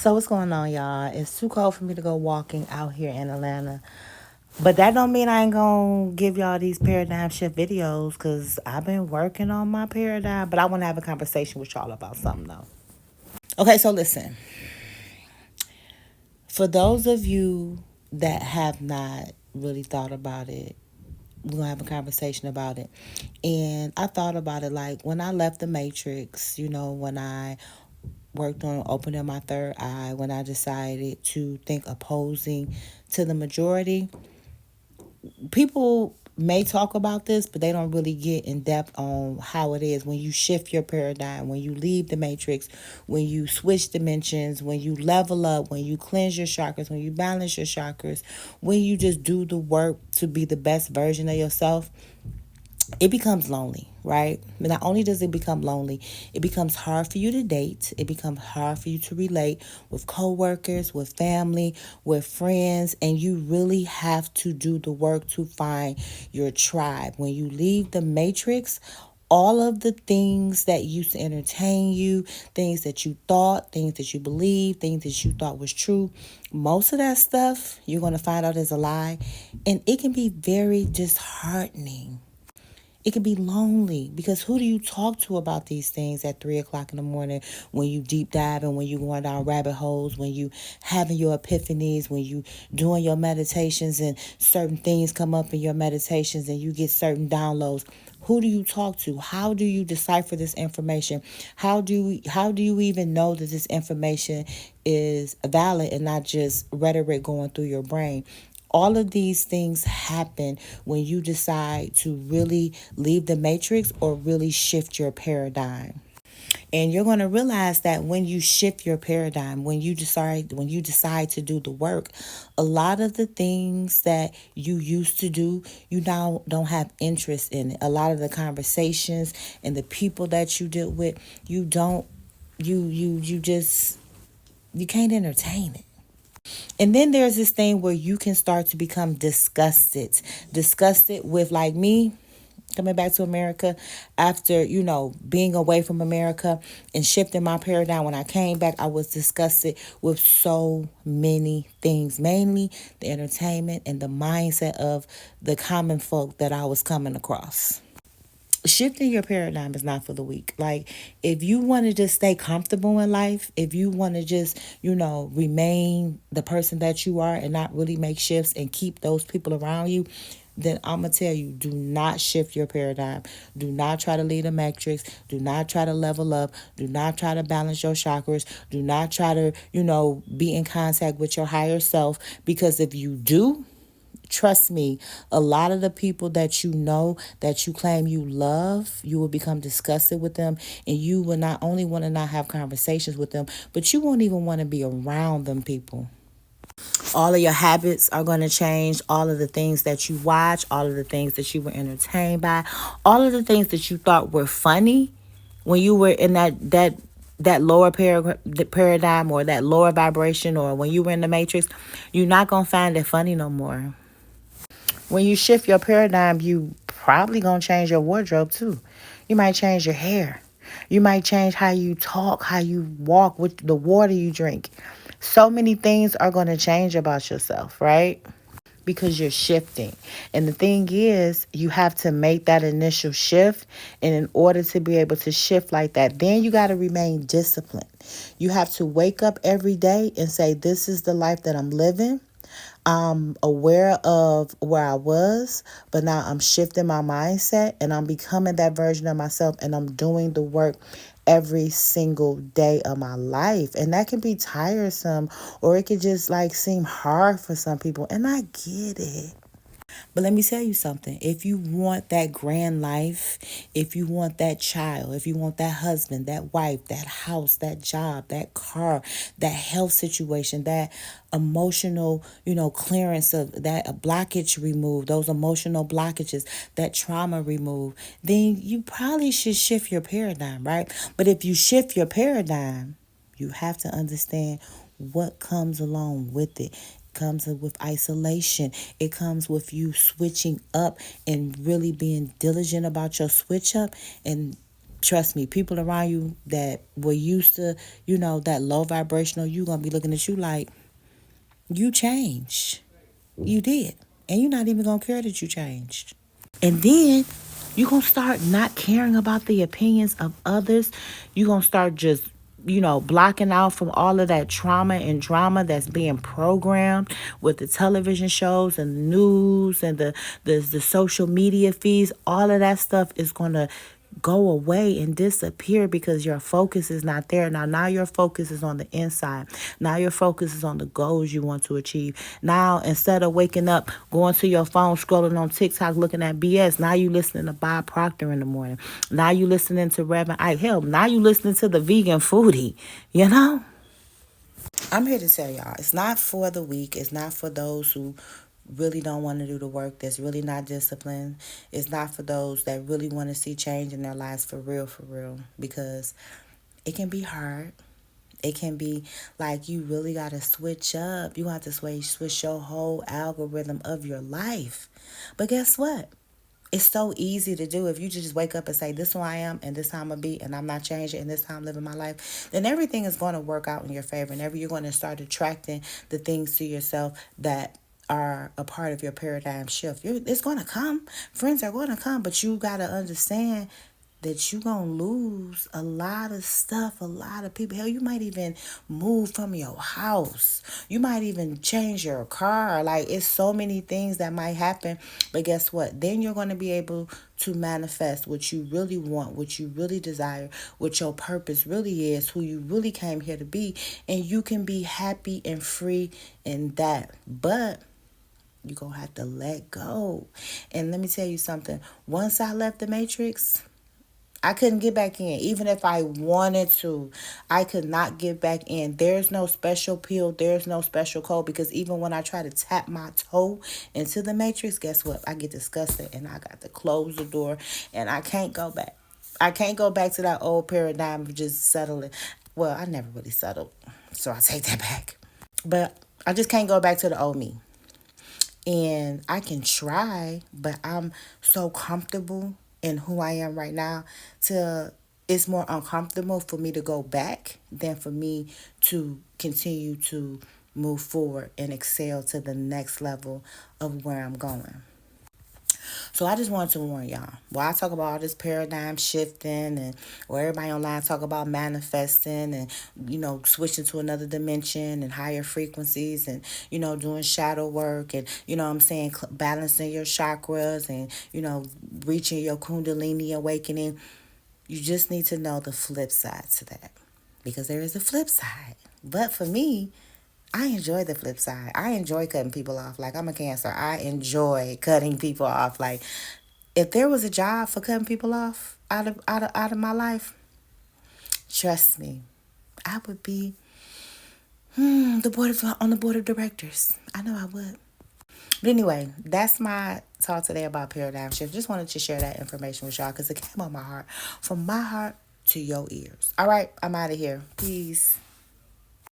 So what's going on, y'all? It's too cold for me to go walking out here in Atlanta. But that don't mean I ain't gonna give y'all these paradigm shift videos because I've been working on my paradigm. But I want to have a conversation with y'all about something though. Okay, so listen. For those of you that have not really thought about it, we're gonna have a conversation about it. And I thought about it like when I left the Matrix, when I worked on opening my third eye, when I decided to think opposing to the majority. People may talk about this, but they don't really get in depth on how it is when you shift your paradigm, when you leave the matrix, when you switch dimensions, when you level up, when you cleanse your chakras, when you balance your chakras, when you just do the work to be the best version of yourself. It becomes lonely, right? But not only does it become lonely, it becomes hard for you to date. It becomes hard for you to relate with coworkers, with family, with friends, and you really have to do the work to find your tribe. When you leave the matrix, all of the things that used to entertain you, things that you thought, things that you believed, things that you thought was true, most of that stuff you're going to find out is a lie. And it can be very disheartening. It can be lonely because who do you talk to about these things at 3 o'clock in the morning when you deep dive and when you going down rabbit holes, when you having your epiphanies, when you doing your meditations and certain things come up in your meditations and you get certain downloads? Who do you talk to? How do you decipher this information? How do you even know that this information is valid and not just rhetoric going through your brain? All of these things happen when you decide to really leave the matrix or really shift your paradigm. And you're going to realize that when you shift your paradigm, when you decide to do the work, a lot of the things that you used to do, you now don't have interest in it. A lot of the conversations and the people that you deal with, you don't you just you can't entertain it. And then there's this thing where you can start to become disgusted with, like me, coming back to America after, being away from America and shifting my paradigm. When I came back, I was disgusted with so many things, mainly the entertainment and the mindset of the common folk that I was coming across. Shifting your paradigm is not for the weak. Like, if you want to just stay comfortable in life, if you want to just, remain the person that you are and not really make shifts and keep those people around you, then I'm going to tell you, do not shift your paradigm. Do not try to lead a matrix. Do not try to level up. Do not try to balance your chakras. Do not try to, be in contact with your higher self. Because if you do, trust me, a lot of the people that you know that you claim you love, you will become disgusted with them, and you will not only want to not have conversations with them, but you won't even want to be around them people. All of your habits are going to change. All of the things that you watch, all of the things that you were entertained by, all of the things that you thought were funny when you were in that lower paradigm or that lower vibration, or when you were in the matrix, you're not going to find it funny no more. When you shift your paradigm, you probably gonna change your wardrobe too. You might change your hair. You might change how you talk, how you walk, with the water you drink. So many things are gonna change about yourself, right? Because you're shifting. And the thing is, you have to make that initial shift. And in order to be able to shift like that, then you got to remain disciplined. You have to wake up every day and say, this is the life that I'm living. I'm aware of where I was, but now I'm shifting my mindset and I'm becoming that version of myself, and I'm doing the work every single day of my life. And that can be tiresome, or it could just like seem hard for some people. And I get it. But let me tell you something. If you want that grand life, if you want that child, if you want that husband, that wife, that house, that job, that car, that health situation, that emotional, clearance of that blockage removed, those emotional blockages, that trauma removed, then you probably should shift your paradigm, right? But if you shift your paradigm, you have to understand what comes along with it. Comes with isolation. It comes with you switching up and really being diligent about your switch up. And Trust me, people around you that were used to, that low vibrational, you gonna be looking at you like you changed. You did. And you're not even gonna care that you changed. And then you're going to start not caring about the opinions of others. You're going to start just, blocking out from all of that trauma and drama that's being programmed with the television shows and the news and the social media feeds. All of that stuff is going to go away and disappear because your focus is not there. Now your focus is on the inside. Now your focus is on the goals you want to achieve. Now, instead of waking up, going to your phone, scrolling on TikTok, looking at BS, now you listening to Bob Proctor in the morning. Now you listening to Reverend Ike. Hell, now you listening to the vegan foodie, you know? I'm here to tell y'all, it's not for the weak. It's not for those who really don't want to do the work, that's really not disciplined. It's not for those that really want to see change in their lives for real. Because it can be hard. It can be like you really got to switch up. You have to switch your whole algorithm of your life. But guess what? It's so easy to do. If you just wake up and say, this is who I am and this time I'm be and I'm not changing and this time I'm living my life, then everything is going to work out in your favor. And you're going to start attracting the things to yourself that are a part of your paradigm shift. It's going to come. Friends are going to come, but you got to understand that you're going to lose a lot of stuff, a lot of people. Hell, you might even move from your house. You might even change your car. Like, it's so many things that might happen. But guess what? Then you're going to be able to manifest what you really want, what you really desire, what your purpose really is, who you really came here to be. And you can be happy and free in that. But you're going to have to let go. And let me tell you something. Once I left the Matrix, I couldn't get back in. Even if I wanted to, I could not get back in. There's no special pill. There's no special code. Because even when I try to tap my toe into the Matrix, guess what? I get disgusted and I got to close the door and I can't go back. I can't go back to that old paradigm of just settling. Well, I never really settled, so I take that back. But I just can't go back to the old me. And I can try, but I'm so comfortable in who I am right now to it's more uncomfortable for me to go back than for me to continue to move forward and excel to the next level of where I'm going. So I just wanted to warn y'all. While I talk about all this paradigm shifting and where everybody online talk about manifesting and, switching to another dimension and higher frequencies and, doing shadow work and, what I'm saying, balancing your chakras and, reaching your kundalini awakening, you just need to know the flip side to that. Because there is a flip side. But for me, I enjoy the flip side. I enjoy cutting people off. Like, I'm a Cancer. I enjoy cutting people off. Like, if there was a job for cutting people off out of my life, trust me, I would be on the board of directors. I know I would. But anyway, that's my talk today about paradigm shift. Just wanted to share that information with y'all because it came on my heart. From my heart to your ears. All right, I'm out of here. Peace.